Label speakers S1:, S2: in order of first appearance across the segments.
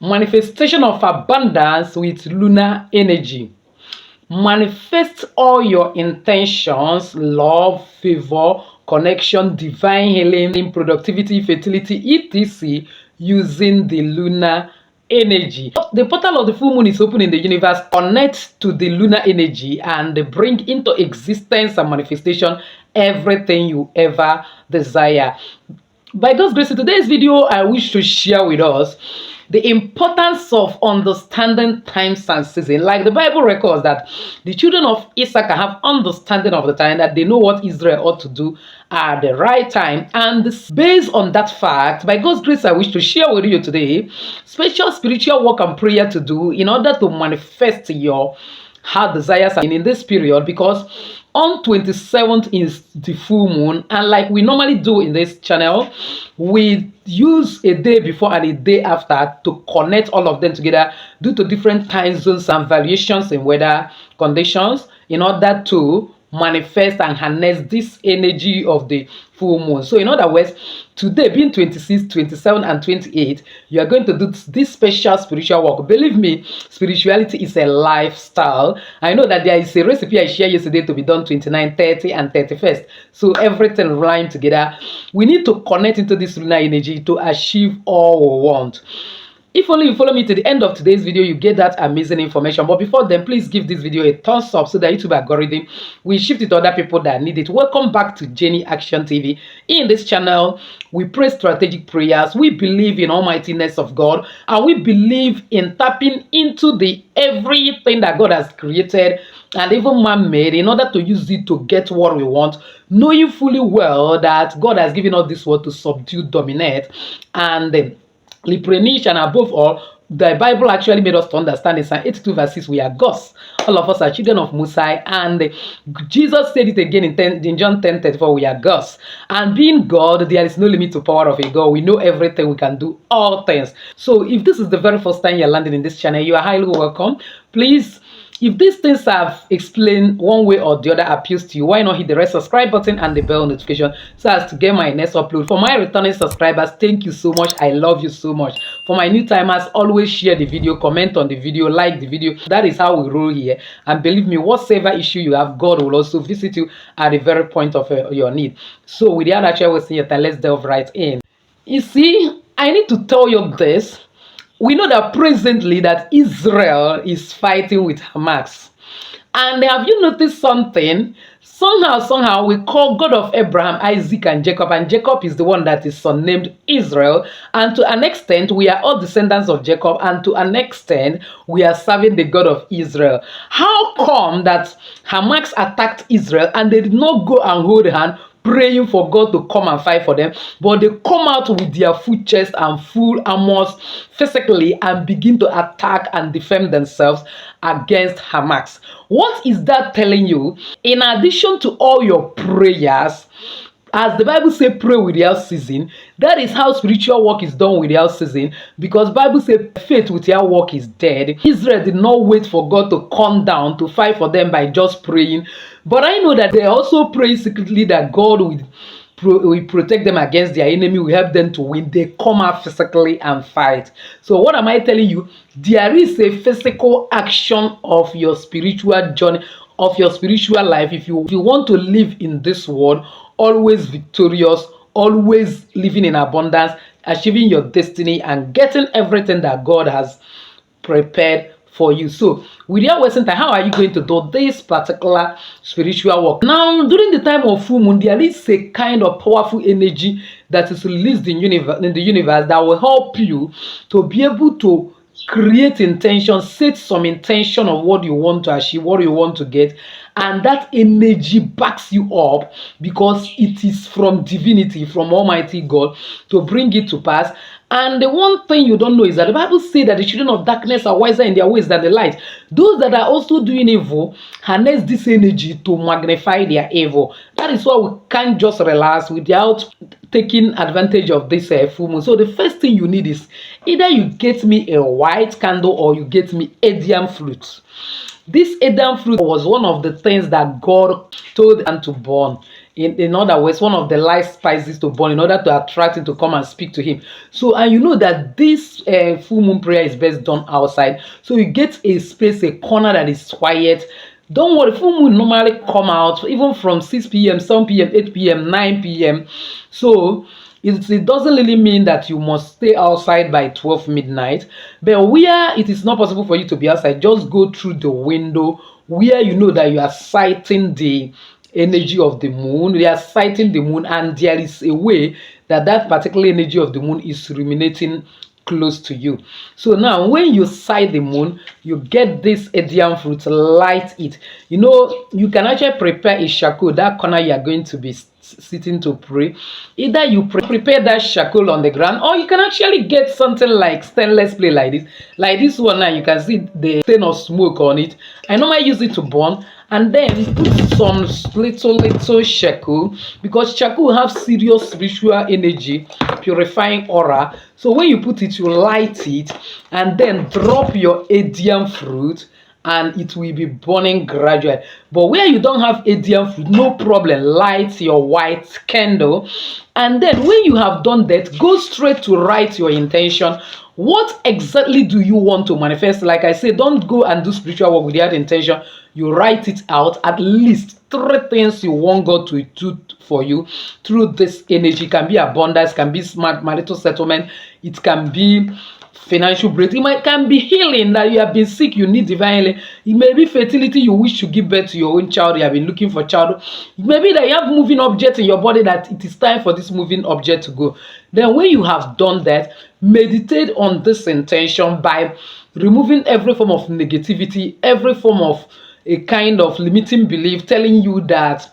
S1: Manifestation of abundance with lunar energy. Manifest all your intentions, love, favor, connection, divine healing, productivity, fertility, etc. using the lunar energy. The portal of the full moon is open in the universe. Connect to the lunar energy and bring into existence and manifestation everything you ever desire. By God's grace, in today's video, I wish to share with us the importance of understanding times and seasons. Like the Bible records that the children of Issachar have understanding of the time, that they know what Israel ought to do at the right time. And based on that fact, by God's grace, I wish to share with you today special spiritual work and prayer to do in order to manifest your heart desires in this period, because on 27th is the full moon, and like we normally do in this channel, we use a day before and a day after to connect all of them together due to different time zones and variations in weather conditions in order to manifest and harness this energy of the full moon. So in other words, today being 26, 27 and 28, you are going to do this special spiritual work. Believe me, spirituality is a lifestyle. I know that there is a recipe I shared yesterday to be done 29, 30 and 31st. So everything rhyme together. We need to connect into this lunar energy to achieve all we want. If only you follow me to the end of today's video, you get that amazing information. But before then, please give this video a thumbs up so that YouTube algorithm will shift it to other people that need it. Welcome back to Jenny Action TV. In this channel, we pray strategic prayers. We believe in almightiness of God, and we believe in tapping into the everything that God has created and even man-made in order to use it to get what we want, knowing fully well that God has given us this world to subdue, dominate, and replenish, and above all, the Bible actually made us to understand in Psalm 82 verses, we are gods. All of us are children of Mosai, and Jesus said it again in John 10:34, we are gods. And being God, there is no limit to power of a God. We know everything, we can do all things. So if this is the very first time you're landing in this channel, you are highly welcome. Please, if these things have explained one way or the other appeals to you, why not hit the red subscribe button and the bell notification so as to get my next upload. For my returning subscribers, thank you so much. I love you so much. For my new timers, always share the video, comment on the video, like the video. That is how we roll here. And believe me, whatever issue you have, God will also visit you at the very point of your need. So without actually wasting your time, let's delve right in. You see, I need to tell you this. We know that presently that Israel is fighting with Hamas. And have you noticed something? Somehow we call God of Abraham, Isaac and Jacob is the one that is surnamed Israel. And to an extent, we are all descendants of Jacob, and to an extent, we are serving the God of Israel. How come that Hamas attacked Israel and they did not go and hold hand praying for God to come and fight for them, but they come out with their full chest and full armors physically and begin to attack and defend themselves against Hamas? What is that telling you? In addition to all your prayers, as the Bible says, pray without ceasing. That is how spiritual work is done without ceasing, because Bible says faith without work is dead. Israel did not wait for God to come down to fight for them by just praying. But I know that they also pray secretly that God will protect them against their enemy, will help them to win. They come out physically and fight. So what am I telling you? There is a physical action of your spiritual journey, of your spiritual life. If you want to live in this world, always victorious, always living in abundance, achieving your destiny and getting everything that God has prepared for you. So without wasting time, how are you going to do this particular spiritual work? Now, during the time of full moon, there is a kind of powerful energy that is released in the universe that will help you to be able to create intention, set some intention of what you want to achieve, what you want to get, and that energy backs you up because it is from divinity, from Almighty God, to bring it to pass. And the one thing you don't know is that the Bible says that the children of darkness are wiser in their ways than the light. Those that are also doing evil harness this energy to magnify their evil. That is why we can't just relax without taking advantage of this full moon. So the first thing you need is either you get me a white candle or you get me Edian fruit. This Edian fruit was one of the things that God told them to burn In other words, one of the light spices to burn in order to attract him to come and speak to him. So, and you know that this full moon prayer is best done outside. So you get a space, a corner that is quiet. Don't worry, full moon normally come out even from 6 p.m., 7 p.m., 8 p.m., 9 p.m. So it doesn't really mean that you must stay outside by 12 midnight. But where it is not possible for you to be outside, just go through the window where you know that you are sighting the energy of the moon. You are sighting the moon, and there is a way that that particular energy of the moon is ruminating close to you. So now when you sight the moon, you get this Edian fruit, light it. You know, you can actually prepare a charcoal, that corner you are going to be sitting to pray. Either you prepare that charcoal on the ground, or you can actually get something like stainless plate like this. Like this one now, you can see the stain of smoke on it. I normally use it to burn, and then put some little charcoal, because charcoal have serious spiritual energy, purifying aura. So when you put it, you light it, and then drop your Edian fruit, and it will be burning gradually. But where you don't have Edian fruit, no problem, light your white candle, and then when you have done that, go straight to write your intention. What exactly do you want to manifest? Like I said, don't go and do spiritual work without intention. You write it out, at least 3 things you want God to do for you through this energy. It can be abundance, can be smart marital settlement, it can be financial breakthrough, it can be healing, that you have been sick, you need divine healing. It may be fertility, you wish to give birth to your own child, you have been looking for child. It may be that you have moving objects in your body, that it is time for this moving object to go. Then when you have done that, meditate on this intention by removing every form of negativity, every form of a kind of limiting belief telling you that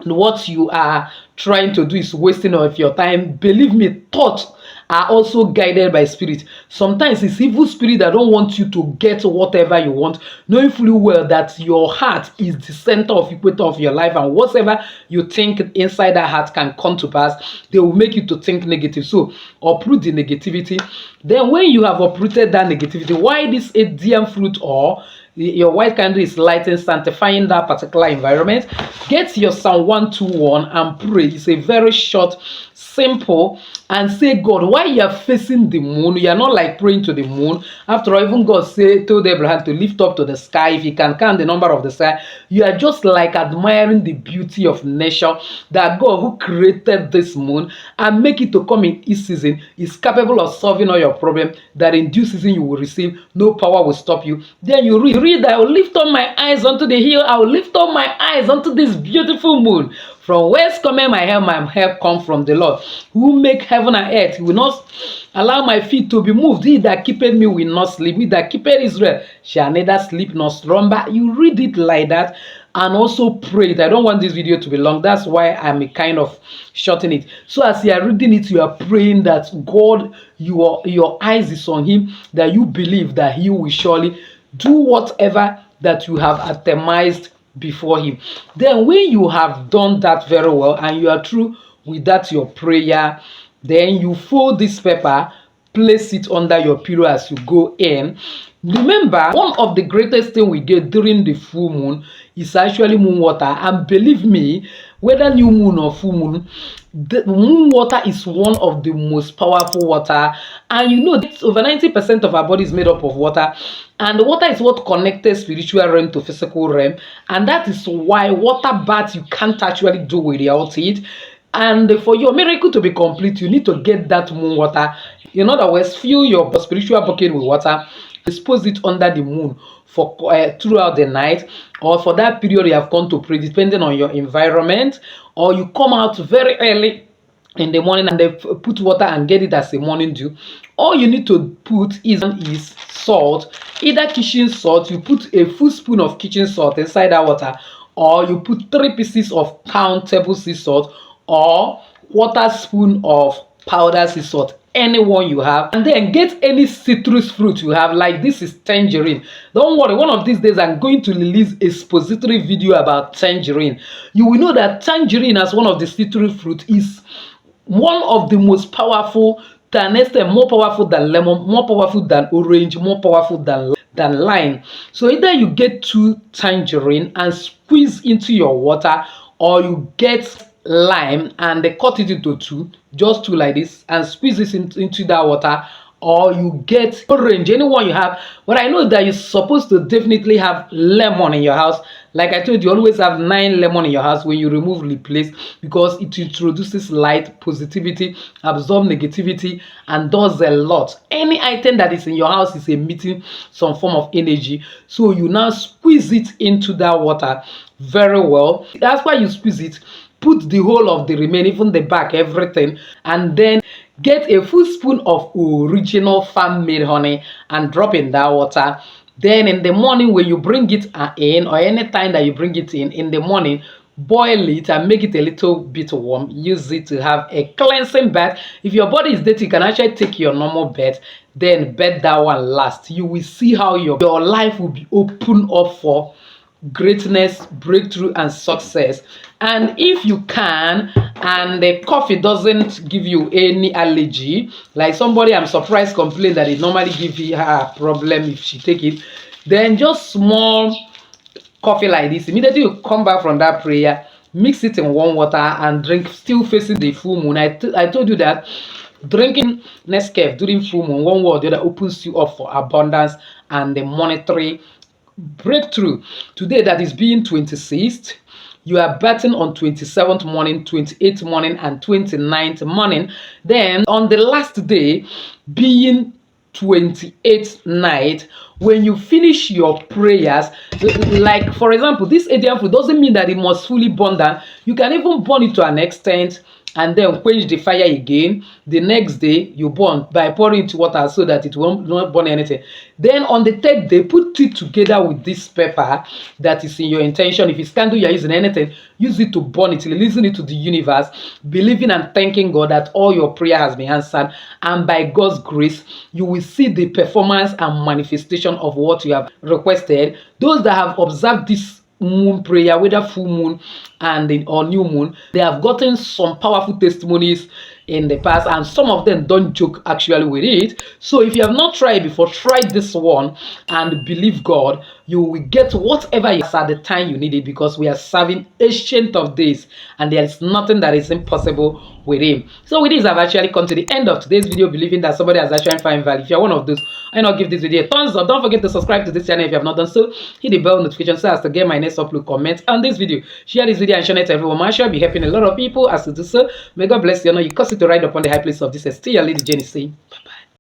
S1: what you are trying to do is wasting of your time. Believe me, thoughts are also guided by spirit. Sometimes it's evil spirit that don't want you to get whatever you want, knowing fully well that your heart is the center of equator of your life, and whatever you think inside that heart can come to pass. They will make you to think negative. So uproot the negativity. Then when you have uprooted that negativity, why this Edian fruit or your white candle is lighting, sanctifying that particular environment, get your Psalm 121 and pray. It's a very short, simple, and say, God, why you are facing the moon? You are not like praying to the moon. After all, even God told Abraham to lift up to the sky. If he can count the number of the sky, you are just like admiring the beauty of nature, that God who created this moon and make it to come in each season is capable of solving all your problems, that in due season you will receive, no power will stop you. Then you read that I will lift up my eyes unto the hill, I will lift up my eyes unto this beautiful moon. From whence cometh my help come from the Lord, who make heaven and earth. He will not allow my feet to be moved. He that keepeth me will not sleep. He that keepeth Israel shall neither sleep nor slumber. You read it like that, and also pray it. I don't want this video to be long. That's why I'm kind of shortening it. So as you are reading it, you are praying that God, your eyes is on him, that you believe that he will surely do whatever that you have atomized before him. Then when you have done that very well and you are through with that your prayer, then you fold this paper, place it under your pillow as you go in. Remember, one of the greatest thing we get during the full moon is actually moon water. And believe me, whether new moon or full moon, the moon water is one of the most powerful water. And you know, over 90% of our body is made up of water. And the water is what connected spiritual realm to physical realm. And that is why water bath you can't actually do without it. And for your miracle to be complete, you need to get that moon water. In other words, fill your spiritual bucket with water, dispose it under the moon for throughout the night, or for that period you have come to pray, depending on your environment. Or you come out very early in the morning and they put water and get it as a morning dew. All you need to put is salt, either kitchen salt. You put a full spoon of kitchen salt inside that water, or you put 3 pieces of countable sea salt, or quarter spoon of powdered sea salt, any one you have. And then get any citrus fruit you have, like this is tangerine. Don't worry, one of these days I'm going to release a expository video about tangerine. You will know that tangerine, as one of the citrus fruit, is one of the most powerful, more powerful than lemon, more powerful than orange, more powerful than lime. So either you get 2 tangerine and squeeze into your water, or you get lime and they cut it into two, just two like this, and squeeze this into that water. Or you get orange, anyone you have. But I know that you're supposed to definitely have lemon in your house. Like I told you, always have 9 lemon in your house when you remove replace, because it introduces light, positivity, absorb negativity, and does a lot. Any item that is in your house is emitting some form of energy, so you now squeeze it into that water very well. That's why you squeeze it, put the whole of the remain, even the back, everything, and then get a full spoon of original farm-made honey and drop in that water. Then in the morning when you bring it in, or any time that you bring it in the morning, boil it and make it a little bit warm. Use it to have a cleansing bath. If your body is dirty, you can actually take your normal bath, then bath that one last. You will see how your life will be open up for greatness, breakthrough, and success. And if you can, and the coffee doesn't give you any allergy, like somebody I'm surprised complained that it normally give her a problem if she take it, then just small coffee like this, immediately you come back from that prayer, mix it in warm water and drink, still facing the full moon. I told you that drinking Nescafe during full moon, one way or the other, opens you up for abundance and the monetary breakthrough. Today that is being 26th, you are betting on 27th morning, 28th morning, and 29th morning. Then on the last day, being 28th night, when you finish your prayers, like for example, this Indian food doesn't mean that it must fully burn down. You can even burn it to an extent and then quench the fire again. The next day you burn by pouring into water so that it won't not burn anything. Then on the third day, put it together with this pepper that is in your intention. If it's candle you're using, anything, use it to burn it, releasing it to the universe, believing and thanking God that all your prayer has been answered, and by God's grace you will see the performance and manifestation of what you have requested. Those that have observed this moon prayer, whether full moon or new moon, they have gotten some powerful testimonies in the past, and some of them don't joke actually with it. So if you have not tried before, try this one and believe God, you will get whatever is at the time you need it, because we are serving ancient of days and there is nothing that is impossible with him. So with this, I've actually come to the end of today's video, believing that somebody has actually found value. If you're one of those, why not give this video a thumbs up? Don't forget to subscribe to this channel if you have not done so. Hit the bell notification so as to get my next upload. Comment on this video, share this video and share it to everyone. I shall be helping a lot of people as to do so. May God bless you. I know you cause it to ride upon the high place of this. Stay your lady Jenny. Say